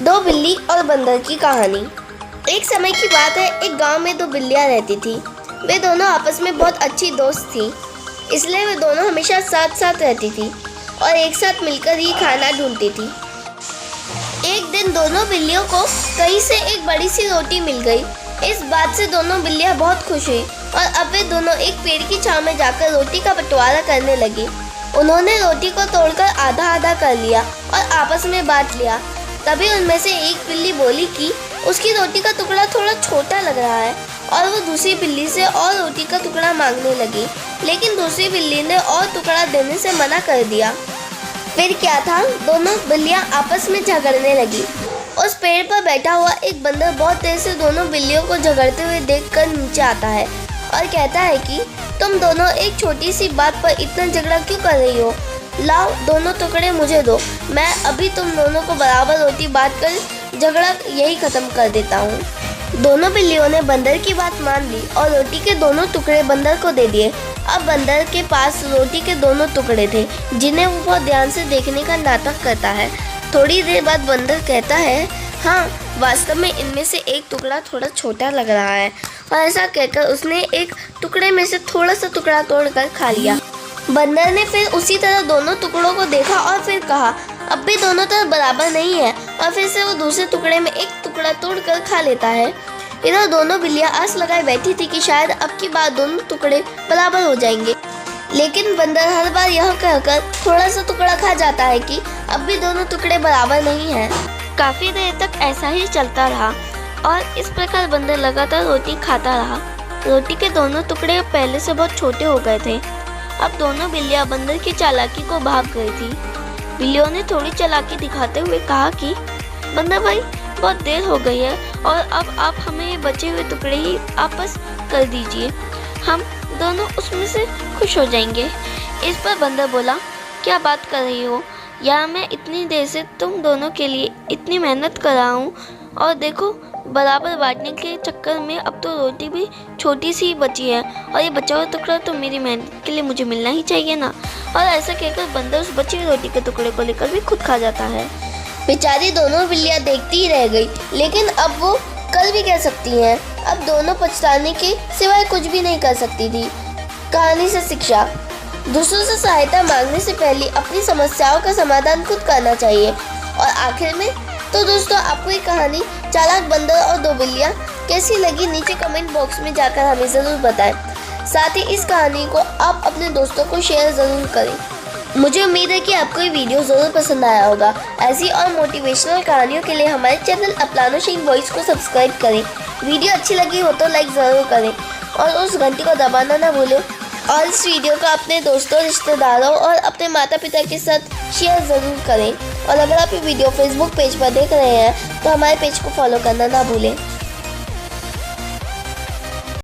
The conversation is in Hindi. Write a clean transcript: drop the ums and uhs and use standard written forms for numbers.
दो बिल्ली और बंदर की कहानी। एक समय की बात है, एक गांव में दो बिल्लियां रहती थी। वे दोनों आपस में बहुत अच्छी दोस्त थी, इसलिए वे दोनों हमेशा साथ साथ रहती थी और एक साथ मिलकर ही खाना ढूंढती थी। एक दिन दोनों बिल्लियों को कहीं से एक बड़ी सी रोटी मिल गई। इस बात से दोनों बिल्लियां बहुत खुश हुई और अब वे दोनों एक पेड़ की छांव में जाकर रोटी का बंटवारा करने लगी। उन्होंने रोटी को तोड़कर आधा आधा कर लिया और आपस में बांट लिया। तभी उनमें से एक बिल्ली बोली कि उसकी रोटी का टुकड़ा थोड़ा छोटा लग रहा है और वो दूसरी बिल्ली से और रोटी का टुकड़ा मांगने लगी, लेकिन दूसरी बिल्ली ने और टुकड़ा देने से मना कर दिया। फिर क्या था, दोनों बिल्लियां आपस में झगड़ने लगी। उस पेड़ पर बैठा हुआ एक बंदर बहुत देर से दोनों बिल्लियों को झगड़ते हुए देखकर नीचे आता है और कहता है कि तुम दोनों एक छोटी सी बात पर इतना झगड़ा क्यों कर रही हो? लाओ दोनों टुकड़े मुझे दो, मैं अभी तुम दोनों को बराबर रोटी बांट कर झगड़ा यही खत्म कर देता हूँ। दोनों बिल्लियों ने बंदर की बात मान ली और रोटी के दोनों टुकड़े बंदर को दे दिए। अब बंदर के पास रोटी के दोनों टुकड़े थे, जिन्हें वो बहुत ध्यान से देखने का नाटक करता है। थोड़ी देर बाद बंदर कहता है, हाँ वास्तव में इनमें से एक टुकड़ा थोड़ा छोटा लग रहा है, और ऐसा कहकर उसने एक टुकड़े में से थोड़ा सा टुकड़ा तोड़कर खा लिया। बंदर ने फिर उसी तरह दोनों टुकड़ों को देखा और फिर कहा, अब भी दोनों तरफ बराबर नहीं है, और फिर से वो दूसरे टुकड़े में एक टुकड़ा तोड़कर खा लेता है। इधर दोनों बिल्लियां आस लगाए बैठी थी कि शायद अब की बार दोनों टुकड़े बराबर हो जाएंगे, लेकिन बंदर हर बार यह कहकर थोड़ा सा टुकड़ा खा जाता है कि अब भी दोनों टुकड़े बराबर नहीं हैं। काफी देर तक ऐसा ही चलता रहा और इस प्रकार बंदर लगातार रोटी खाता रहा। रोटी के दोनों टुकड़े पहले से बहुत छोटे हो गए थे। अब दोनों बिल्लियां बंदर की चालाकी को भाग गई थी। बिल्लियों ने थोड़ी चालाकी दिखाते हुए कहा कि बंदर भाई, बहुत देर हो गई है और अब आप हमें बचे हुए टुकड़े ही वापस कर दीजिए, हम दोनों उसमें से खुश हो जाएंगे। इस पर बंदर बोला, क्या बात कर रही हो यार, मैं इतनी देर से तुम दोनों के लिए इतनी मेहनत कर रहा हूँ और देखो बराबर बांटने के चक्कर में अब तो रोटी भी छोटी सी बची है और ये बचा हुआ टुकड़ा तो मेरी मेहनत के लिए मुझे मिलना ही चाहिए ना। और ऐसा कहकर बंदर उस बची हुई रोटी के टुकड़े को लेकर भी खुद खा जाता है। बेचारी दोनों बिल्लियां देखती ही रह गई, लेकिन अब वो कर भी कह सकती हैं। अब दोनों पछताने के सिवाय कुछ भी नहीं कर सकती थी। कहानी से शिक्षा, दूसरों से सहायता मांगने से पहले अपनी समस्याओं का समाधान खुद करना चाहिए। और आखिर में तो दोस्तों, आपको ये कहानी चालाक बंदर और दो बिल्लियां कैसी लगी, नीचे कमेंट बॉक्स में जाकर हमें ज़रूर बताएं। साथ ही इस कहानी को आप अपने दोस्तों को शेयर ज़रूर करें। मुझे उम्मीद है कि आपको ये वीडियो ज़रूर पसंद आया होगा। ऐसी और मोटिवेशनल कहानियों के लिए हमारे चैनल अपलानोशिंग वॉइस को सब्सक्राइब करें। वीडियो अच्छी लगी हो तो लाइक ज़रूर करें और उस घंटी को दबाना ना भूलें। और इस वीडियो को अपने दोस्तों, रिश्तेदारों और अपने माता पिता के साथ शेयर ज़रूर करें। और अगर आप ये वीडियो फेसबुक पेज पर देख रहे हैं तो हमारे पेज को फॉलो करना ना भूलें।